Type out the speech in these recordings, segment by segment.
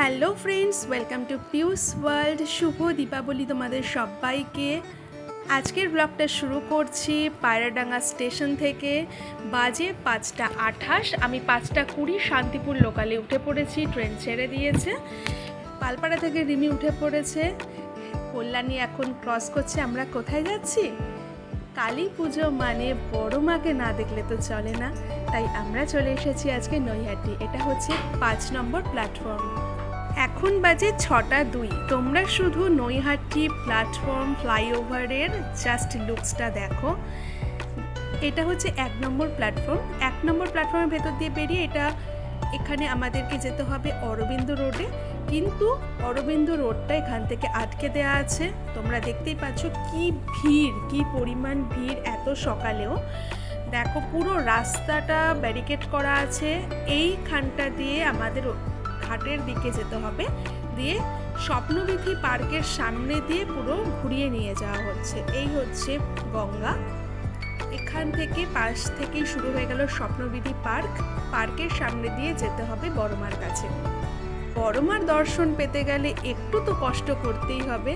Hello friends, welcome to Piu's world. শুভ দীপাবলি তোমাদের সবাইকে। আজকের ব্লগটা শুরু করছি পায়রাডাঙ্গা স্টেশন থেকে। বাজে 5:28, আমি 5:20 শান্তিপুর লোকালে উঠে পড়েছি। ট্রেন ছেড়ে দিয়েছে। পালপাড়া থেকে রিমি উঠে পড়েছে। কল্যাণী এখন ক্রস করছে। আমরা কোথায় যাচ্ছি? কালী পুজো মানে বড় মাকে না দেখলে তো চলে না, তাই আমরা চলে এসেছি আজকে নৈহাটি। এটা হচ্ছে 5 নম্বর প্ল্যাটফর্ম। এখন বাজে 6:02। তোমরা শুধু নৈহাটি প্ল্যাটফর্ম ফ্লাইওভারের জাস্ট লুকসটা দেখো। এটা হচ্ছে 1 নম্বর প্ল্যাটফর্ম। 1 নম্বর প্ল্যাটফর্মের ভেতর দিয়ে বেরিয়ে এখানে আমাদেরকে যেতে হবে অরবিন্দ রোডে, কিন্তু অরবিন্দ রোডটা এখান থেকে আটকে দেওয়া আছে। তোমরা দেখতেই পাচ্ছ কি ভিড়, কি পরিমাণ ভিড় এত সকালেও। দেখো পুরো রাস্তাটা ব্যারিকেড করা আছে। এইখানটা দিয়ে আমাদের ঘাটের দিকে যেতে হবে, দিয়ে স্বপ্নবিথি পার্কের সামনে দিয়ে পুরো ঘুরিয়ে নিয়ে যাওয়া হচ্ছে। এই হচ্ছে গঙ্গা। এখান থেকে পাশ থেকেই শুরু হয়ে গেল স্বপ্নবিথি পার্ক। পার্কের সামনে দিয়ে যেতে হবে বড়মার কাছে। বড়মার দর্শন পেতে গেলে একটু তো কষ্ট করতেই হবে,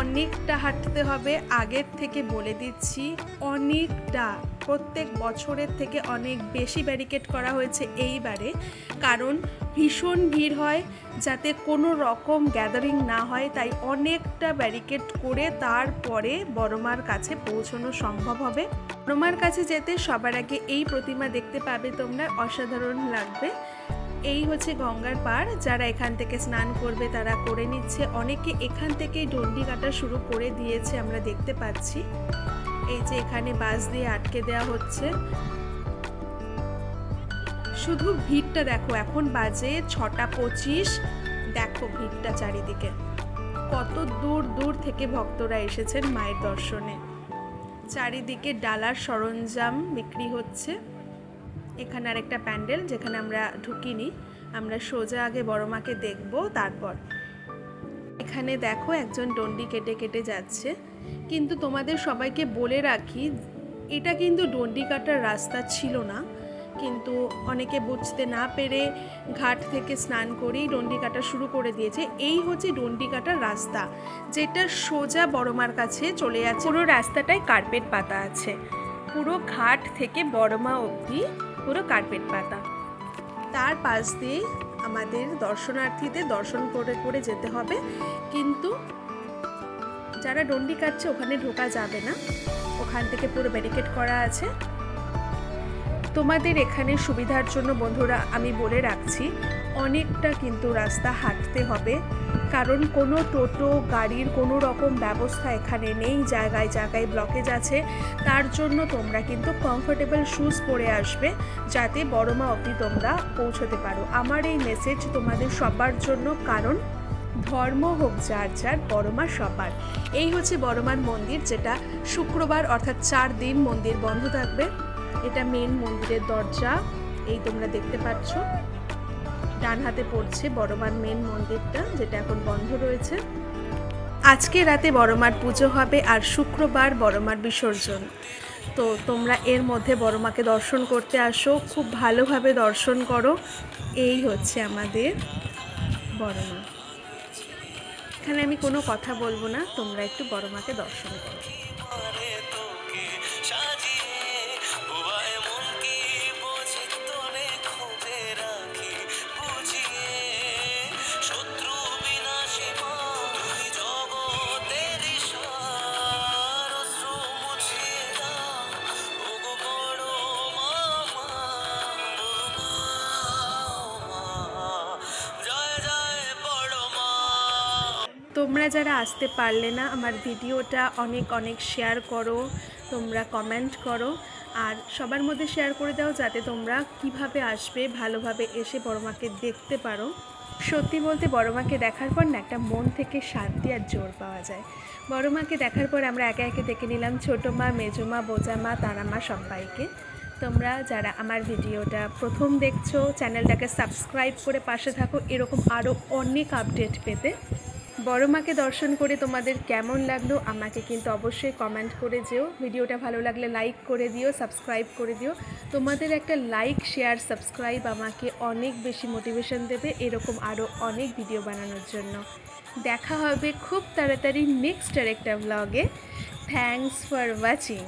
অনেকটা হাঁটতে হবে। আগের থেকে বলে দিচ্ছি, অনেকটা, প্রত্যেক বছরের থেকে অনেক বেশি ব্যারিকেড করা হয়েছে এইবারে, কারণ ভীষণ ভিড় হয়, যাতে কোনো রকম গ্যাদারিং না হয়, তাই অনেকটা ব্যারিকেড করে তারপরে বড়মার কাছে পৌঁছানো সম্ভব হবে। বড়মার কাছে যেতে সবার আগে এই প্রতিমা দেখতে পাবে তোমরা, অসাধারণ লাগবে। এই হচ্ছে গঙ্গার পাড়। যারা এখান থেকে স্নান করবে তারা করে নিচ্ছে। অনেকে এখান থেকেই ডন্ডি কাটা শুরু করে দিয়েছে, আমরা দেখতে পাচ্ছি। এই যে এখানে বাস দিয়ে আটকে দেওয়া হচ্ছে। শুধু ভিড়টা দেখো, এখন বাজে 6:25। দেখো ভিড়টা চারিদিকে, কত দূর দূর থেকে ভক্তরা এসেছেন মায়ের দর্শনে। চারিদিকে ডালার সরঞ্জাম বিক্রি হচ্ছে। এখানে আরেকটা প্যান্ডেল, যেখানে আমরা ঢুকিনি, আমরা সোজা আগে বড়মাকে দেখব তারপর। এখানে দেখো একজন ডন্ডি কেটে কেটে যাচ্ছে। কিন্তু তোমাদের সবাইকে বলে রাখি, এটা কিন্তু ডন্ডি কাটার রাস্তা ছিল না, কিন্তু অনেকে বুঝতে না পেরে ঘাট থেকে স্নান করেই ডন্ডি কাটা শুরু করে দিয়েছে। এই হচ্ছে ডন্ডি কাটার রাস্তা, যেটা সোজা বড়মার কাছে চলে যাচ্ছে। পুরো রাস্তাটায় কার্পেট পাতা আছে, পুরো ঘাট থেকে বড়মা অবধি পুরো কার্পেট পাতা। তার পাশ দিয়ে আমাদের দর্শনার্থীদের দর্শন করে করে যেতে হবে, কিন্তু যারা ডন্ডি কাটছে ওখানে ঢোকা যাবে না, ওখান থেকে পুরো ব্যারিকেড করা আছে। তোমাদের এখানে সুবিধার জন্য বন্ধুরা আমি বলে রাখছি, অনেকটা কিন্তু রাস্তা হাঁটতে হবে, কারণ কোনো টোটো গাড়ির কোনো রকম ব্যবস্থা এখানে নেই। জায়গায় জায়গায় ব্লকেজ আছে। তার জন্য তোমরা কিন্তু কমফোর্টেবল শ্যুজ পরে আসবে, যাতে বড়মা অবধি তোমরা পৌঁছতে পারো। আমার এই মেসেজ তোমাদের সবার জন্য, কারণ ধর্ম হোক যার যার, বড়মা সবার। এই হচ্ছে বড়মার মন্দির, যেটা শুক্রবার অর্থাৎ 4 দিন মন্দির বন্ধ থাকবে। এটা মেন মন্দিরের দরজা, এই তোমরা দেখতে পাচ্ছ ডান হাতে পড়ছে বড়মার মেন মন্দিরটা, যেটা এখন বন্ধ রয়েছে। আজকে রাতে বড়মার পুজো হবে, আর শুক্রবার বড়মার বিসর্জন। তো তোমরা এর মধ্যে বড়মাকে দর্শন করতে আসো, খুব ভালোভাবে দর্শন করো। এই হচ্ছে আমাদের বড়মা। এখানে আমি কোনো কথা বলবো না, তোমরা একটু বড়মাকে দর্শন করো। তোমরা যারা আসতে পারলে না, আমার ভিডিওটা অনেক অনেক শেয়ার করো, তোমরা কমেন্ট করো, আর সবার মধ্যে শেয়ার করে দাও, যাতে তোমরা কিভাবে আসবে ভালোভাবে এসে বড়মাকে দেখতে পারো। সত্যি বলতে বড়মাকে দেখার পর না একটা মন থেকে শান্তি আর জোর পাওয়া যায়। বড়মাকে দেখার পর আমরা একে একে দেখে নিলাম ছোটো মা, মেজো মা, বোজা মা, তারা মা, সবাইকে। তোমরা যারা আমার ভিডিওটা প্রথম দেখছো, চ্যানেলটাকে সাবস্ক্রাইব করে পাশে থাকো, এরকম আরও অনেক আপডেট পেতে। বড় মাকে দর্শন করে তোমাদের কেমন লাগলো আমাকে কিন্তু অবশ্যই কমেন্ট করে যেও। ভিডিওটা ভালো লাগলে লাইক করে দিও, সাবস্ক্রাইব করে দিও। তোমাদের একটা লাইক, শেয়ার, সাবস্ক্রাইব আমাকে অনেক বেশি মোটিভেশন দেবে এরকম আরও অনেক ভিডিও বানানোর জন্য। দেখা হবে খুব তাড়াতাড়ি নেক্সট আরেকটা ব্লগে। Thanks for watching.